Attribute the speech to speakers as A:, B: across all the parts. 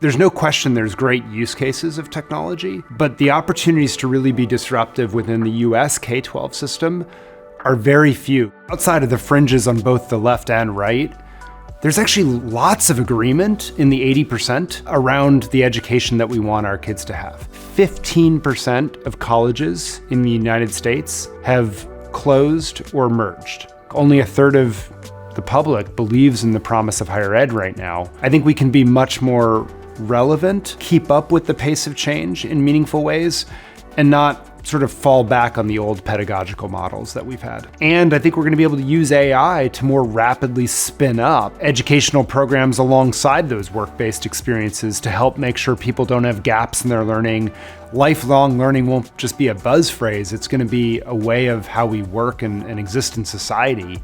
A: There's no question there's great use cases of technology, but the opportunities to really be disruptive within the US K-12 system are very few. Outside of the fringes on both the left and right, there's actually lots of agreement in the 80% around the education that we want our kids to have. 15% of colleges in the United States have closed or merged. Only a third of the public believes in the promise of higher ed right now. I think we can be much more relevant, keep up with the pace of change in meaningful ways, and not sort of fall back on the old pedagogical models that we've had. And I think we're going to be able to use AI to more rapidly spin up educational programs alongside those work-based experiences to help make sure people don't have gaps in their learning. Lifelong learning won't just be a buzz phrase, it's going to be a way of how we work and exist in society.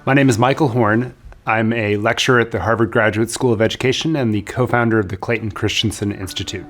A: My name is Michael Horn. I'm a lecturer at the Harvard Graduate School of Education and the co-founder of the Clayton Christensen Institute.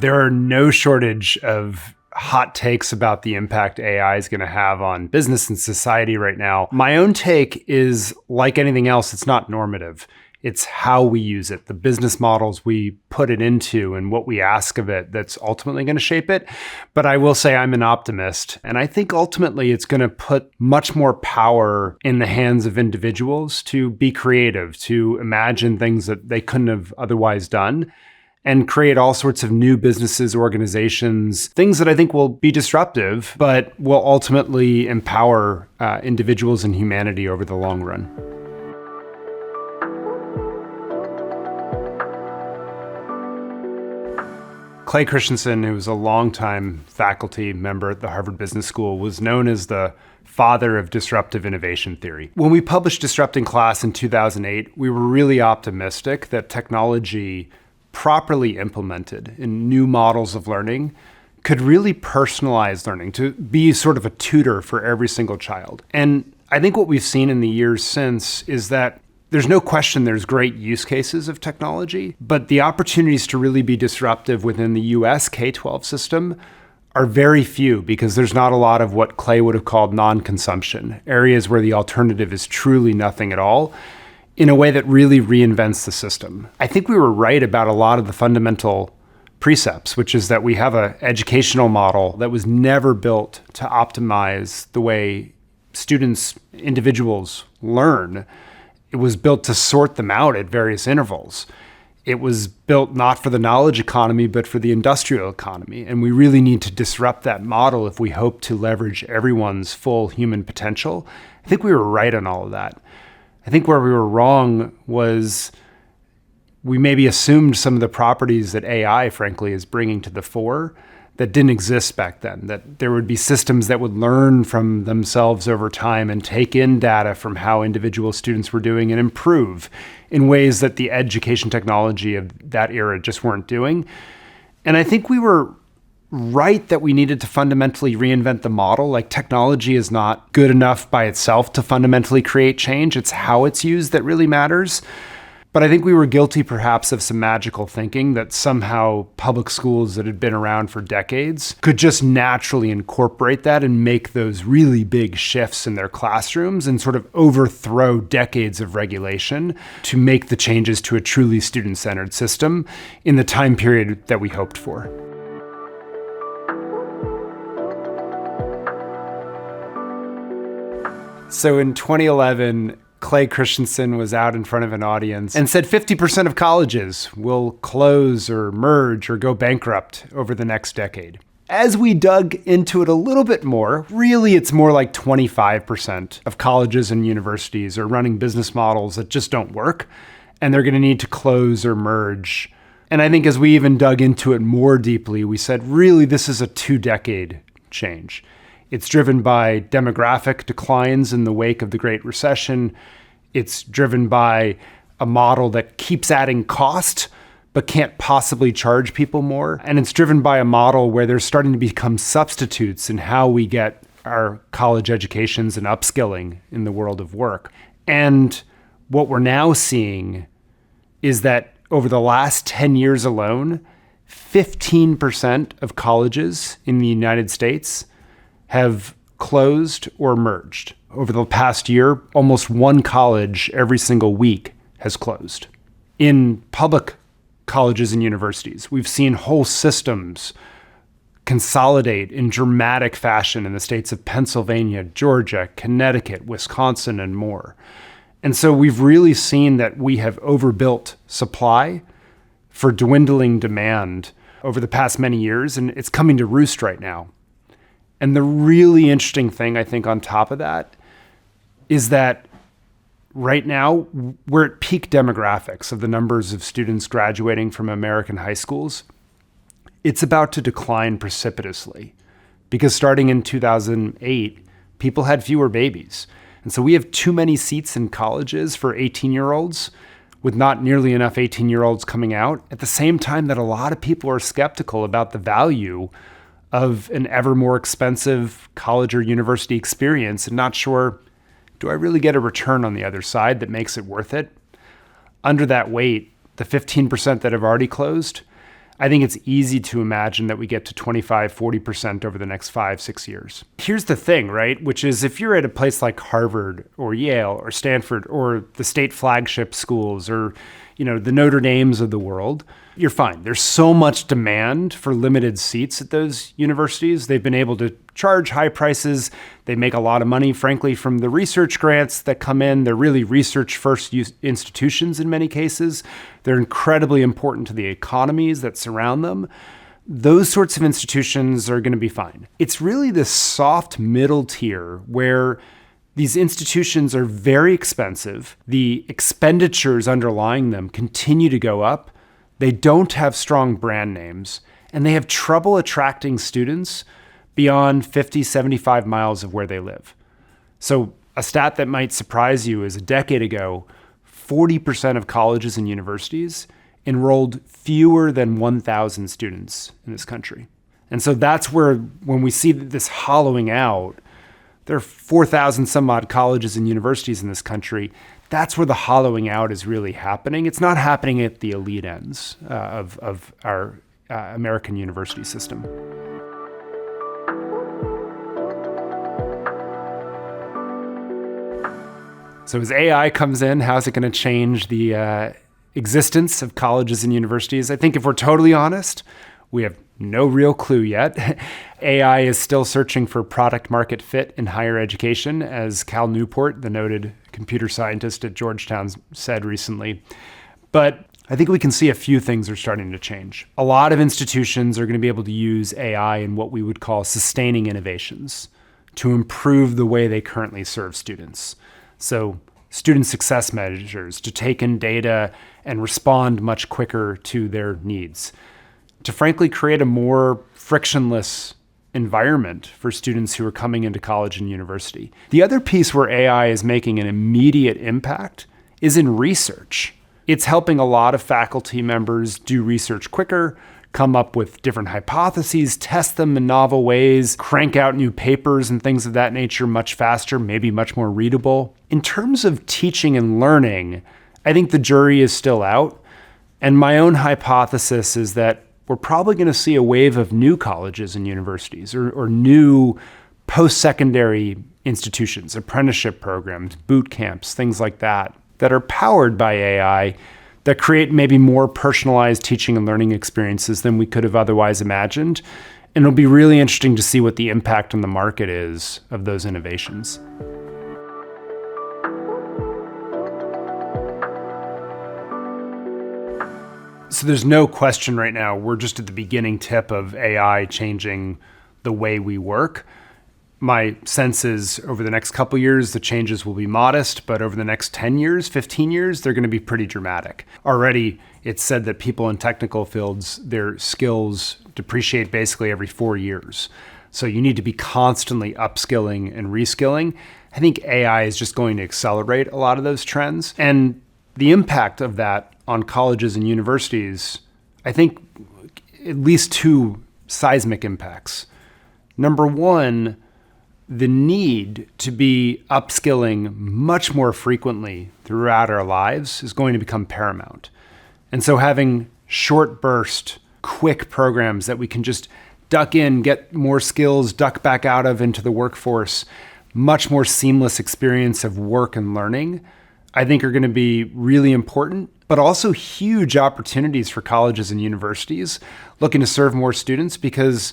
A: There are no shortage of hot takes about the impact AI is going to have on business and society right now. My own take is, like anything else, it's not normative. It's how we use it, the business models we put it into and what we ask of it that's ultimately going to shape it. But I will say I'm an optimist. And I think ultimately it's going to put much more power in the hands of individuals to be creative, to imagine things that they couldn't have otherwise done, and create all sorts of new businesses, organizations, things that I think will be disruptive, but will ultimately empower individuals and humanity over the long run. Clay Christensen, who was a longtime faculty member at the Harvard Business School, was known as the father of disruptive innovation theory. When we published Disrupting Class in 2008, we were really optimistic that technology properly implemented in new models of learning could really personalize learning, to be sort of a tutor for every single child. And I think what we've seen in the years since is that there's no question there's great use cases of technology, but the opportunities to really be disruptive within the US K-12 system are very few because there's not a lot of what Clay would have called non-consumption, areas where the alternative is truly nothing at all, in a way that really reinvents the system. I think we were right about a lot of the fundamental precepts, which is that we have an educational model that was never built to optimize the way students, individuals learn. It was built to sort them out at various intervals. It was built not for the knowledge economy, but for the industrial economy. And we really need to disrupt that model if we hope to leverage everyone's full human potential. I think we were right on all of that. I think where we were wrong was we maybe assumed some of the properties that AI, frankly, is bringing to the fore that didn't exist back then, that there would be systems that would learn from themselves over time and take in data from how individual students were doing and improve in ways that the education technology of that era just weren't doing. And I think we were right that we needed to fundamentally reinvent the model. Like, technology is not good enough by itself to fundamentally create change. It's how it's used that really matters. But I think we were guilty perhaps of some magical thinking that somehow public schools that had been around for decades could just naturally incorporate that and make those really big shifts in their classrooms and sort of overthrow decades of regulation to make the changes to a truly student-centered system in the time period that we hoped for. So in 2011, Clay Christensen was out in front of an audience and said 50% of colleges will close or merge or go bankrupt over the next decade. As we dug into it a little bit more, really it's more like 25% of colleges and universities are running business models that just don't work, and they're going to need to close or merge. And I think as we even dug into it more deeply, we said, really, this is a 2-decade change. It's driven by demographic declines in the wake of the Great Recession. It's driven by a model that keeps adding cost, but can't possibly charge people more. And it's driven by a model where there's starting to become substitutes in how we get our college educations and upskilling in the world of work. And what we're now seeing is that over the last 10 years alone, 15% of colleges in the United States have closed or merged. Over the past year, almost one college every single week has closed. In public colleges and universities, we've seen whole systems consolidate in dramatic fashion in the states of Pennsylvania, Georgia, Connecticut, Wisconsin, and more. And so we've really seen that we have overbuilt supply for dwindling demand over the past many years, and it's coming to roost right now. And the really interesting thing, I think, on top of that is that right now we're at peak demographics of the numbers of students graduating from American high schools. It's about to decline precipitously because starting in 2008, people had fewer babies. And so we have too many seats in colleges for 18-year-olds with not nearly enough 18-year-olds coming out at the same time that a lot of people are skeptical about the value of an ever more expensive college or university experience and not sure, do I really get a return on the other side that makes it worth it? Under that weight, the 15% that have already closed, I think it's easy to imagine that we get to 25, 40% over the next 5-6 years. Here's the thing, right? Which is if you're at a place like Harvard or Yale or Stanford or the state flagship schools or, the Notre Dames of the world, you're fine. There's so much demand for limited seats at those universities. They've been able to charge high prices. They make a lot of money, frankly, from the research grants that come in. They're really research-first institutions in many cases. They're incredibly important to the economies that surround them. Those sorts of institutions are going to be fine. It's really this soft middle tier where these institutions are very expensive. The expenditures underlying them continue to go up. They don't have strong brand names, and they have trouble attracting students beyond 50, 75 miles of where they live. So a stat that might surprise you is a decade ago, 40% of colleges and universities enrolled fewer than 1,000 students in this country. And so that's where, when we see this hollowing out, there are 4,000 some odd colleges and universities in this country. That's where the hollowing out is really happening. It's not happening at the elite ends of our American university system. So as AI comes in, how's it going to change the existence of colleges and universities? I think if we're totally honest, we have no real clue yet. AI is still searching for product market fit in higher education, as Cal Newport, the noted computer scientist at Georgetown, said recently. But I think we can see a few things are starting to change. A lot of institutions are going to be able to use AI in what we would call sustaining innovations to improve the way they currently serve students. So student success measures to take in data and respond much quicker to their needs, to frankly create a more frictionless environment for students who are coming into college and university. The other piece where AI is making an immediate impact is in research. It's helping a lot of faculty members do research quicker, come up with different hypotheses, test them in novel ways, crank out new papers and things of that nature much faster, maybe much more readable. In terms of teaching and learning, I think the jury is still out. And my own hypothesis is that we're probably going to see a wave of new colleges and universities or new post-secondary institutions, apprenticeship programs, boot camps, things like that are powered by AI that create maybe more personalized teaching and learning experiences than we could have otherwise imagined. And it'll be really interesting to see what the impact on the market is of those innovations. So there's no question right now, we're just at the beginning tip of AI changing the way we work. My sense is over the next couple years, the changes will be modest, but over the next 10 years, 15 years, they're going to be pretty dramatic. Already, it's said that people in technical fields, their skills depreciate basically every 4 years. So you need to be constantly upskilling and reskilling. I think AI is just going to accelerate a lot of those trends. And the impact of that on colleges and universities, I think at least two seismic impacts. Number one, the need to be upskilling much more frequently throughout our lives is going to become paramount. And so having short burst quick programs that we can just duck in, get more skills, duck back out of into the workforce, much more seamless experience of work and learning, I think are going to be really important, but also huge opportunities for colleges and universities looking to serve more students, because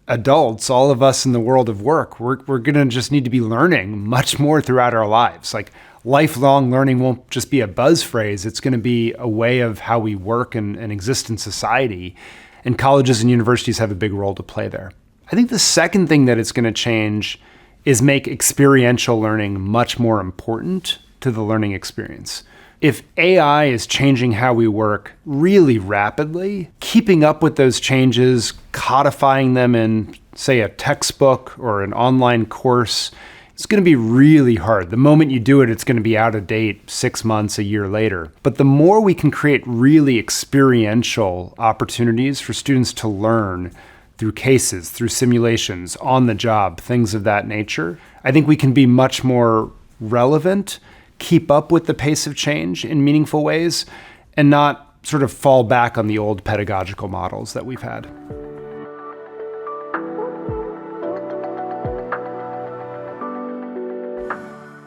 A: adults, all of us in the world of work, we're going to just need to be learning much more throughout our lives. Like, lifelong learning won't just be a buzz phrase. It's going to be a way of how we work and exist in society. And colleges and universities have a big role to play there. I think the second thing that it's going to change is make experiential learning much more important to the learning experience. If AI is changing how we work really rapidly, keeping up with those changes, codifying them in, say, a textbook or an online course, it's going to be really hard. The moment you do it, it's going to be out of date 6 months, a year later. But the more we can create really experiential opportunities for students to learn through cases, through simulations, on the job, things of that nature, I think we can be much more relevant, keep up with the pace of change in meaningful ways, and not sort of fall back on the old pedagogical models that we've had.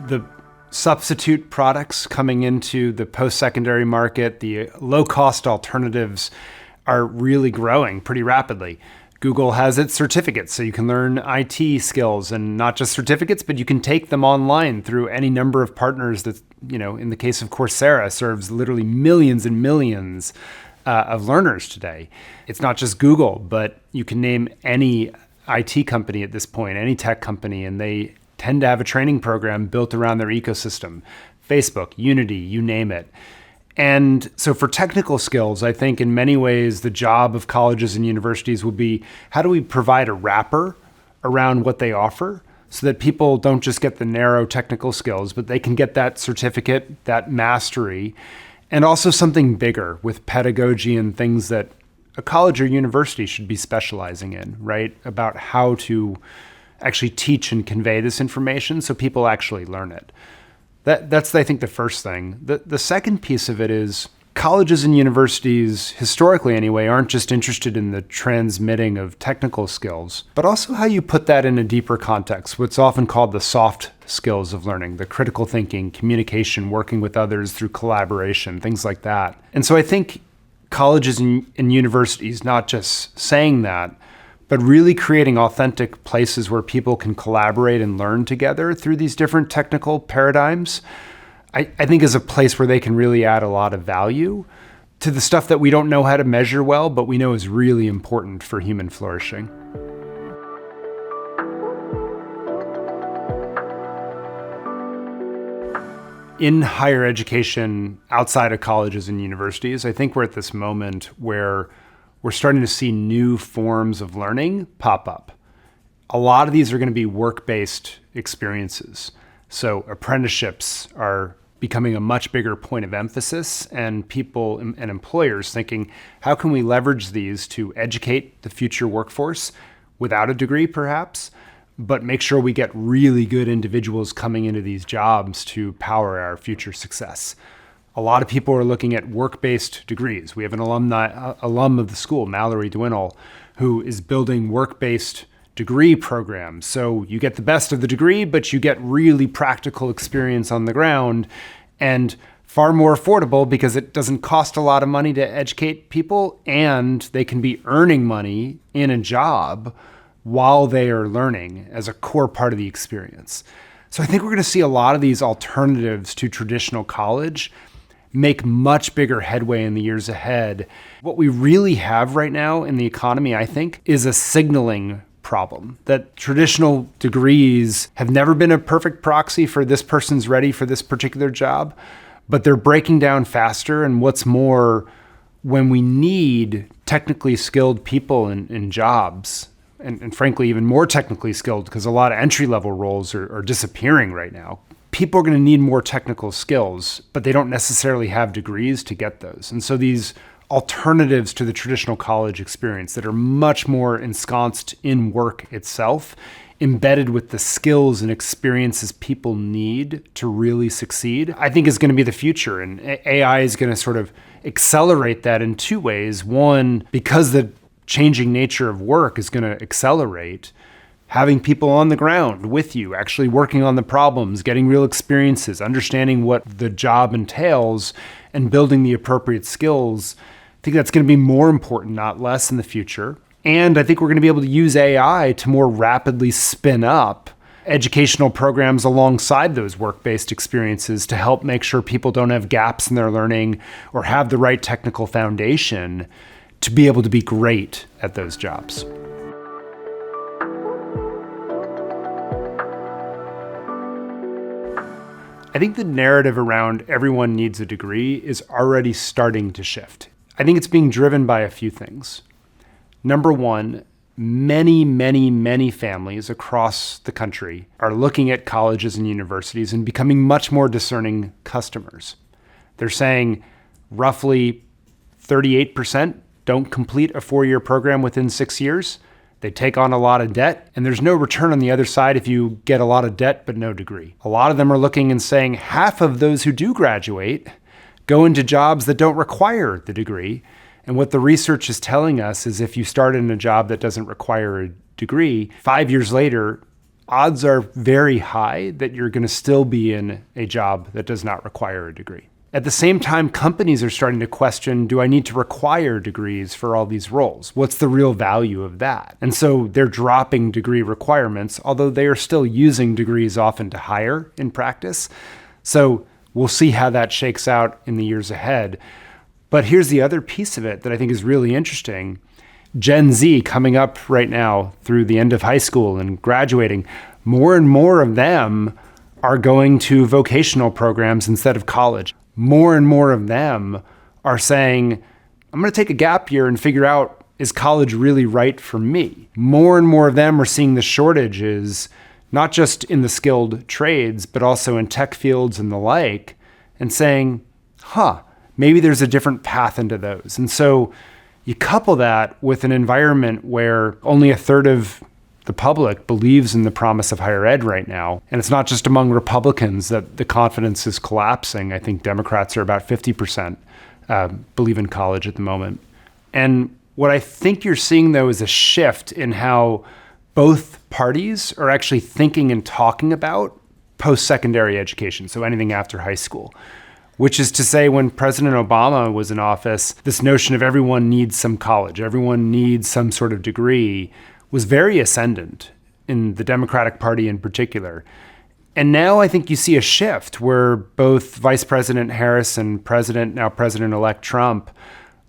A: The substitute products coming into the post-secondary market, the low-cost alternatives, are really growing pretty rapidly. Google has its certificates, so you can learn IT skills, and not just certificates, but you can take them online through any number of partners that, in the case of Coursera, serves literally millions and millions of learners today. It's not just Google, but you can name any IT company at this point, any tech company, and they tend to have a training program built around their ecosystem. Facebook, Unity, you name it. And so for technical skills, I think in many ways, the job of colleges and universities will be, how do we provide a wrapper around what they offer so that people don't just get the narrow technical skills, but they can get that certificate, that mastery, and also something bigger with pedagogy and things that a college or university should be specializing in, right? About how to actually teach and convey this information so people actually learn it. That's, I think, the first thing. The second piece of it is colleges and universities, historically anyway, aren't just interested in the transmitting of technical skills, but also how you put that in a deeper context, what's often called the soft skills of learning, the critical thinking, communication, working with others through collaboration, things like that. And so I think colleges and universities, not just saying that, but really creating authentic places where people can collaborate and learn together through these different technical paradigms, I think is a place where they can really add a lot of value to the stuff that we don't know how to measure well, but we know is really important for human flourishing. In higher education, outside of colleges and universities, I think we're at this moment where we're starting to see new forms of learning pop up. A lot of these are going to be work-based experiences. So apprenticeships are becoming a much bigger point of emphasis, and people and employers thinking, how can we leverage these to educate the future workforce without a degree perhaps, but make sure we get really good individuals coming into these jobs to power our future success. A lot of people are looking at work-based degrees. We have an alum of the school, Mallory Dwinnell, who is building work-based degree programs. So you get the best of the degree, but you get really practical experience on the ground, and far more affordable because it doesn't cost a lot of money to educate people, and they can be earning money in a job while they are learning as a core part of the experience. So I think we're going to see a lot of these alternatives to traditional college make much bigger headway in the years ahead. What we really have right now in the economy, I think, is a signaling problem. That traditional degrees have never been a perfect proxy for this person's ready for this particular job, but they're breaking down faster. And what's more, when we need technically skilled people in jobs, and frankly, even more technically skilled, because a lot of entry-level roles are disappearing right now, people are going to need more technical skills, but they don't necessarily have degrees to get those. And so these alternatives to the traditional college experience that are much more ensconced in work itself embedded with the skills and experiences people need to really succeed, I think is going to be the future. And AI is going to sort of accelerate that in two ways. One, because the changing nature of work is going to accelerate, having people on the ground with you, actually working on the problems, getting real experiences, understanding what the job entails, and building the appropriate skills. I think that's going to be more important, not less, in the future. And I think we're going to be able to use AI to more rapidly spin up educational programs alongside those work-based experiences to help make sure people don't have gaps in their learning or have the right technical foundation to be able to be great at those jobs. I think the narrative around everyone needs a degree is already starting to shift. I think it's being driven by a few things. Number one, many families across the country are looking at colleges and universities and becoming much more discerning customers. They're saying roughly 38% don't complete a 4-year program within 6 years. They take on a lot of debt, and there's no return on the other side if you get a lot of debt but no degree. A lot of them are looking and saying half of those who do graduate go into jobs that don't require the degree. And what the research is telling us is if you start in a job that doesn't require a degree, 5 years later, odds are very high that you're going to still be in a job that does not require a degree. At the same time, companies are starting to question, do I need to require degrees for all these roles? What's the real value of that? And so they're dropping degree requirements, although they are still using degrees often to hire in practice. So we'll see how that shakes out in the years ahead. But here's the other piece of it that I think is really interesting. Gen Z coming up right now through the end of high school and graduating, more and more of them are going to vocational programs instead of college. More and more of them are saying, I'm going to take a gap year and figure out, is college really right for me? More and more of them are seeing the shortages, not just in the skilled trades, but also in tech fields and the like, and saying, maybe there's a different path into those. And so you couple that with an environment where only a third of the public believes in the promise of higher ed right now. And it's not just among Republicans that the confidence is collapsing. I think Democrats are about 50% believe in college at the moment. And what I think you're seeing, though, is a shift in how both parties are actually thinking and talking about post-secondary education, so anything after high school. Which is to say, when President Obama was in office, this notion of everyone needs some college, everyone needs some sort of degree, was very ascendant in the Democratic Party in particular. And now I think you see a shift where both Vice President Harris and now President-elect Trump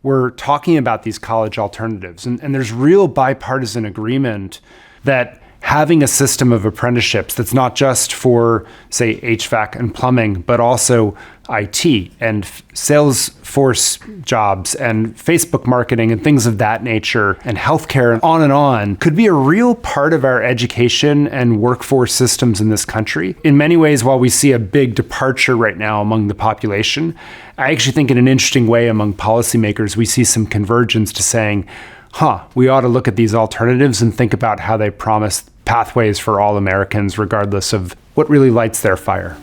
A: were talking about these college alternatives. And there's real bipartisan agreement that having a system of apprenticeships that's not just for, say, HVAC and plumbing, but also IT and Salesforce jobs and Facebook marketing and things of that nature and healthcare and on could be a real part of our education and workforce systems in this country. In many ways, while we see a big departure right now among the population, I actually think in an interesting way among policymakers, we see some convergence to saying, we ought to look at these alternatives and think about how they promise pathways for all Americans, regardless of what really lights their fire.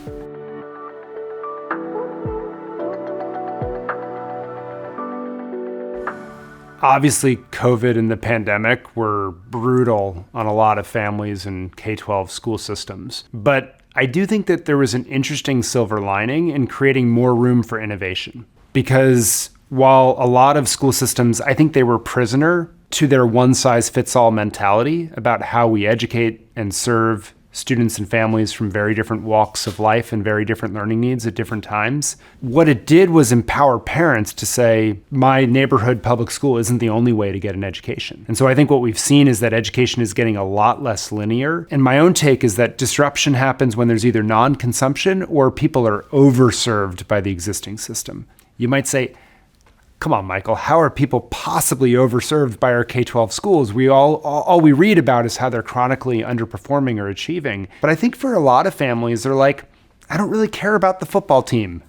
A: Obviously, COVID and the pandemic were brutal on a lot of families and K-12 school systems. But I do think that there was an interesting silver lining in creating more room for innovation. Because while a lot of school systems, I think they were prisoner to their one-size-fits-all mentality about how we educate and serve students and families from very different walks of life and very different learning needs at different times. What it did was empower parents to say, my neighborhood public school isn't the only way to get an education. And so I think what we've seen is that education is getting a lot less linear. And my own take is that disruption happens when there's either non-consumption or people are overserved by the existing system. You might say, come on, Michael, how are people possibly overserved by our K-12 schools? All we read about is how they're chronically underperforming or achieving. But I think for a lot of families, they're like, I don't really care about the football team,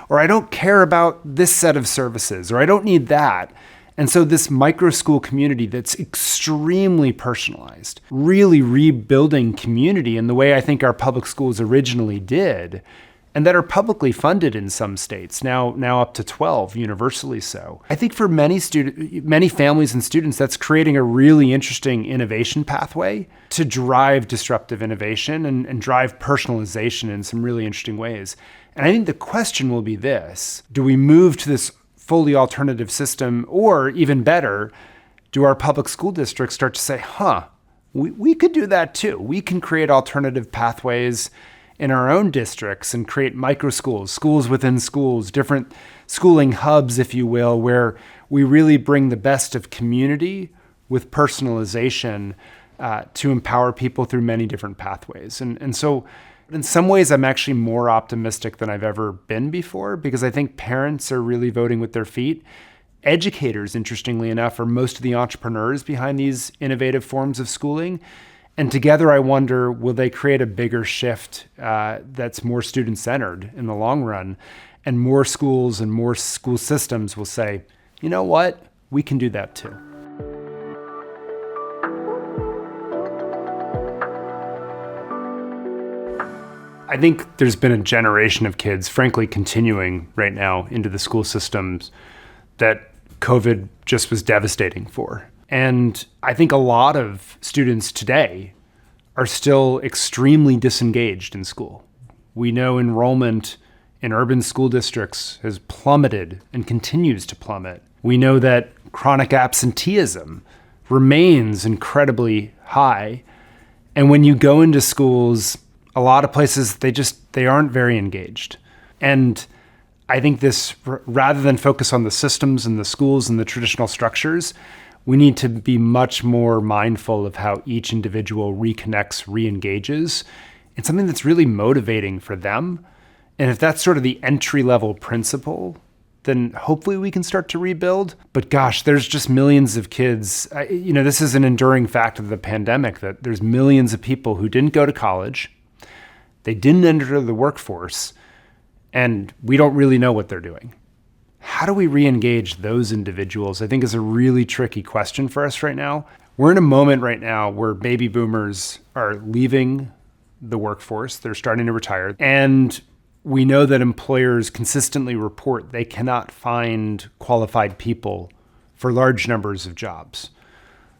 A: or I don't care about this set of services, or I don't need that. And so this micro school community that's extremely personalized, really rebuilding community in the way I think our public schools originally did, and that are publicly funded in some states, now up to 12, universally so. I think for many families and students, that's creating a really interesting innovation pathway to drive disruptive innovation and drive personalization in some really interesting ways. And I think the question will be this: do we move to this fully alternative system, or even better, do our public school districts start to say, we could do that too. We can create alternative pathways in our own districts and create micro schools, schools within schools, different schooling hubs, if you will, where we really bring the best of community with personalization to empower people through many different pathways. And so in some ways, I'm actually more optimistic than I've ever been before, because I think parents are really voting with their feet. Educators, interestingly enough, are most of the entrepreneurs behind these innovative forms of schooling. And together, I wonder, will they create a bigger shift that's more student-centered in the long run? And more schools and more school systems will say, you know what, we can do that too. I think there's been a generation of kids, frankly, continuing right now into the school systems that COVID just was devastating for. And I think a lot of students today are still extremely disengaged in school. We know enrollment in urban school districts has plummeted and continues to plummet. We know that chronic absenteeism remains incredibly high. And when you go into schools, a lot of places, they aren't very engaged. And I think this, rather than focus on the systems and the schools and the traditional structures, we need to be much more mindful of how each individual reconnects, re-engages in something that's really motivating for them. And if that's sort of the entry-level principle, then hopefully we can start to rebuild. But gosh, there's just millions of kids. This is an enduring fact of the pandemic, that there's millions of people who didn't go to college, they didn't enter the workforce, and we don't really know what they're doing. How do we re-engage those individuals, I think, is a really tricky question for us right now. We're in a moment right now where baby boomers are leaving the workforce. They're starting to retire. And we know that employers consistently report they cannot find qualified people for large numbers of jobs.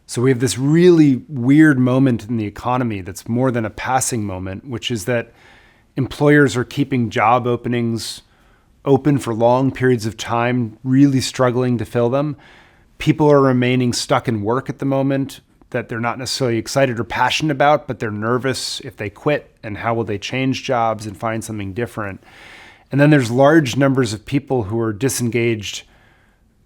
A: So we have this really weird moment in the economy that's more than a passing moment, which is that employers are keeping job openings open for long periods of time, really struggling to fill them. People are remaining stuck in work at the moment that they're not necessarily excited or passionate about, but they're nervous if they quit, and how will they change jobs and find something different. And then there's large numbers of people who are disengaged,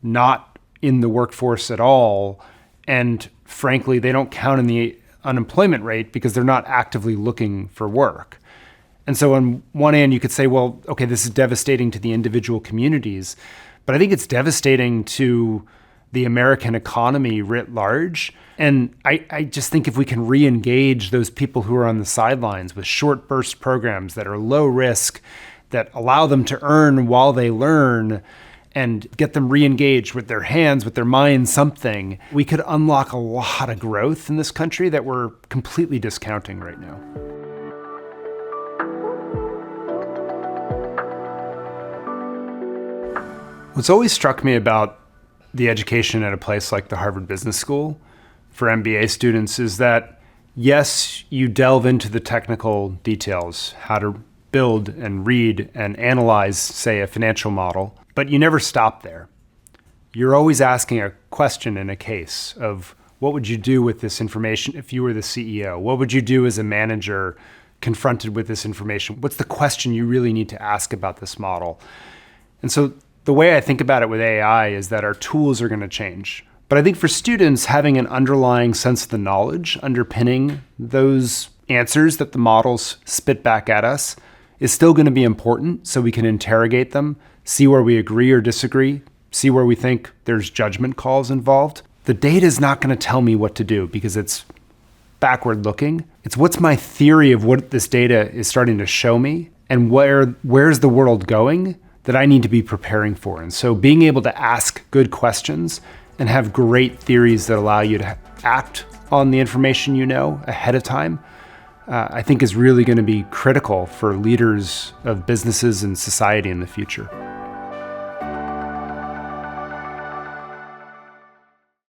A: not in the workforce at all. And frankly, they don't count in the unemployment rate because they're not actively looking for work. And so on one hand, you could say, well, okay, this is devastating to the individual communities, but I think it's devastating to the American economy writ large. And I just think if we can re-engage those people who are on the sidelines with short burst programs that are low risk, that allow them to earn while they learn, and get them re-engaged with their hands, with their minds, something, we could unlock a lot of growth in this country that we're completely discounting right now. What's always struck me about the education at a place like the Harvard Business School for MBA students is that, yes, you delve into the technical details, how to build and read and analyze, say, a financial model, but you never stop there. You're always asking a question in a case of, what would you do with this information if you were the CEO? What would you do as a manager confronted with this information? What's the question you really need to ask about this model? And so the way I think about it with AI is that our tools are going to change. But I think for students, having an underlying sense of the knowledge underpinning those answers that the models spit back at us is still going to be important, so we can interrogate them, see where we agree or disagree, see where we think there's judgment calls involved. The data is not going to tell me what to do because it's backward looking. It's what's my theory of what this data is starting to show me, and where's the world going that I need to be preparing for. And so being able to ask good questions and have great theories that allow you to act on the information you know ahead of time, I think is really going to be critical for leaders of businesses and society in the future.